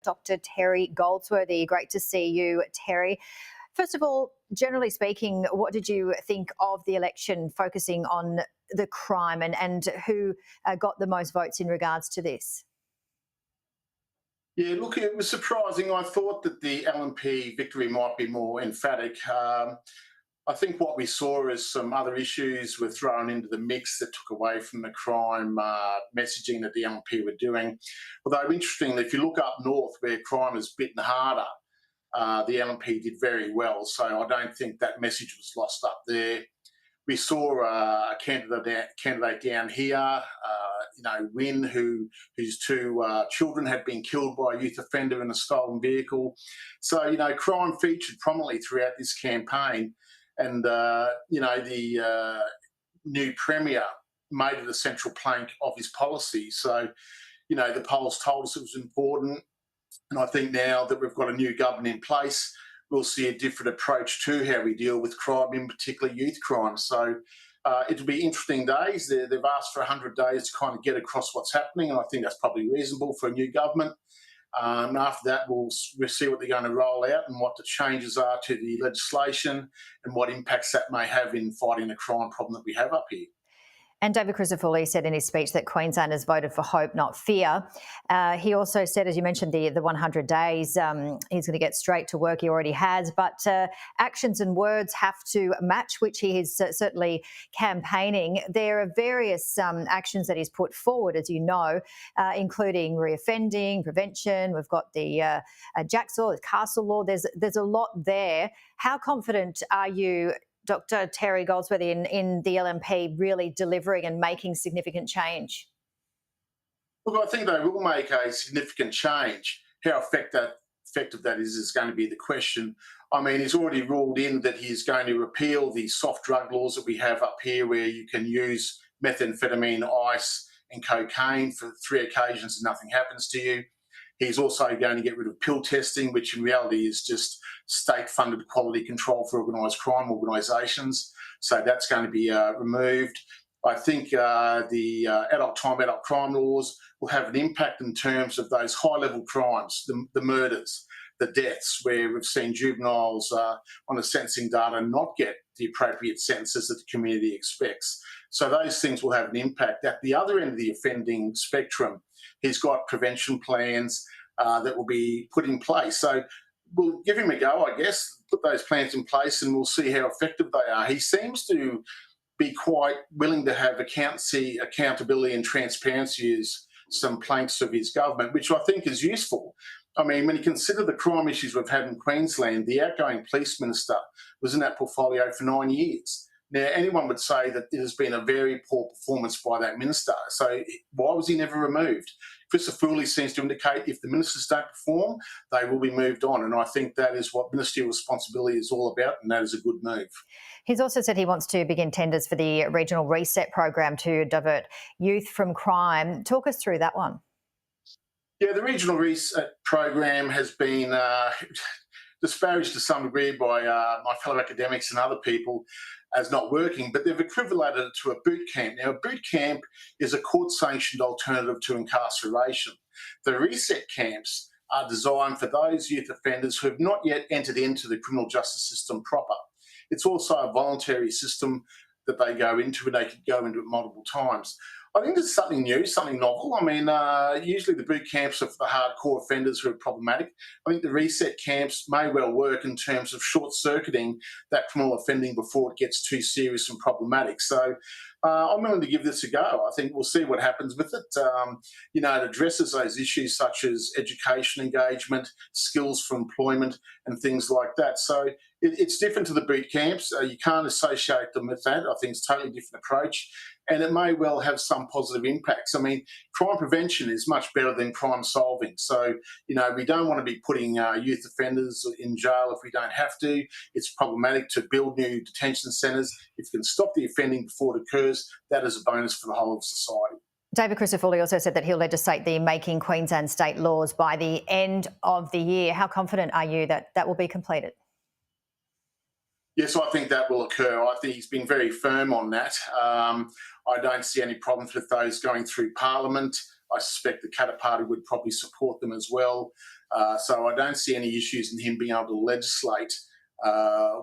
Dr Terry Goldsworthy. Great to see you, Terry. First of all, generally speaking, what did you think of the election focusing on the crime and who got the most votes in regards to this? Yeah, look, it was surprising. I thought that the LNP victory might be more emphatic. I think what we saw is some other issues were thrown into the mix that took away from the crime messaging that the LNP were doing. Although, interestingly, if you look up north where crime is bitten harder, the LNP did very well. So I don't think that message was lost up there. We saw a candidate down here, Wynne, whose two children had been killed by a youth offender in a stolen vehicle. So, crime featured prominently throughout this campaign. And, the new Premier made it a central plank of his policy. So, the polls told us it was important. And I think now that we've got a new government in place, we'll see a different approach to how we deal with crime, in particular youth crime. So it'll be interesting days. They've asked for 100 days to kind of get across what's happening, and I think that's probably reasonable for a new government. And after that, we'll see what they're going to roll out and what the changes are to the legislation and what impacts that may have in fighting the crime problem that we have up here. And David Crisafulli said in his speech that Queenslanders voted for hope, not fear. He also said, as you mentioned, the 100 days, he's going to get straight to work. He already has. But actions and words have to match, which he is certainly campaigning. There are various actions that he's put forward, as you know, including reoffending, prevention. We've got the Jacks Law, the Castle Law. There's a lot there. How confident are you, Dr Terry Goldsworthy, in the LNP really delivering and making significant change? Look, I think they will make a significant change. How effective that is going to be the question. I mean, he's already ruled in that he's going to repeal the soft drug laws that we have up here where you can use methamphetamine, ice and cocaine for 3 occasions and nothing happens to you. He's also going to get rid of pill testing, which in reality is just state-funded quality control for organised crime organisations. So that's going to be removed. I think the adult crime laws will have an impact in terms of those high-level crimes, the murders, the deaths, where we've seen juveniles on the sentencing data not get the appropriate sentences that the community expects. So those things will have an impact. At the other end of the offending spectrum, he's got prevention plans that will be put in place. So we'll give him a go, I guess, put those plans in place and we'll see how effective they are. He seems to be quite willing to have accountability and transparency as some planks of his government, which I think is useful. I mean, when you consider the crime issues we've had in Queensland, the outgoing police minister was in that portfolio for 9 years. Now, anyone would say that it has been a very poor performance by that minister. So why was he never removed? Crisafulli seems to indicate if the ministers don't perform, they will be moved on. And I think that is what ministerial responsibility is all about, and that is a good move. He's also said he wants to begin tenders for the regional reset program to divert youth from crime. Talk us through that one. Yeah, the regional reset program has been disparaged to some degree by my fellow academics and other people as not working, but they've equivalated it to a boot camp. Now, a boot camp is a court-sanctioned alternative to incarceration. The reset camps are designed for those youth offenders who have not yet entered into the criminal justice system proper. It's also a voluntary system that they go into, and they could go into it multiple times. I think it's something new, something novel. I mean, usually the boot camps are for the hardcore offenders who are problematic. I think the reset camps may well work in terms of short-circuiting that criminal offending before it gets too serious and problematic. So I'm willing to give this a go. I think we'll see what happens with it. It addresses those issues such as education engagement, skills for employment and things like that. So it's different to the boot camps. You can't associate them with that. I think it's a totally different approach. And it may well have some positive impacts. I mean, crime prevention is much better than crime solving. So, we don't want to be putting youth offenders in jail if we don't have to. It's problematic to build new detention centres. If you can stop the offending before it occurs, that is a bonus for the whole of society. David Crisafulli also said that he'll legislate the Making Queensland state laws by the end of the year. How confident are you that that will be completed? Yes, I think that will occur. I think he's been very firm on that. I don't see any problems with those going through Parliament. I suspect the Katter Party would probably support them as well. So I don't see any issues in him being able to legislate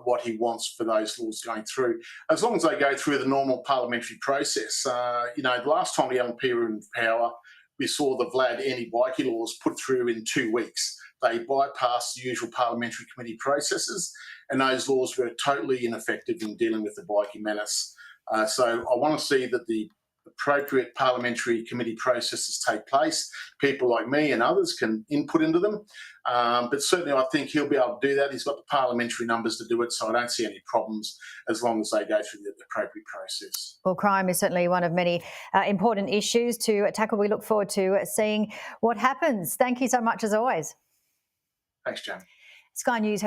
what he wants for those laws going through, as long as they go through the normal parliamentary process. The last time the LNP were in power, we saw the Vlad anti-bikie laws put through in 2 weeks. They bypassed the usual parliamentary committee processes, and those laws were totally ineffective in dealing with the bikie menace. So I want to see that the appropriate parliamentary committee processes take place. People like me and others can input into them. But certainly I think he'll be able to do that. He's got the parliamentary numbers to do it, so I don't see any problems as long as they go through the appropriate process. Well, crime is certainly one of many important issues to tackle. We look forward to seeing what happens. Thank you so much as always. Thanks, Jamie. Sky News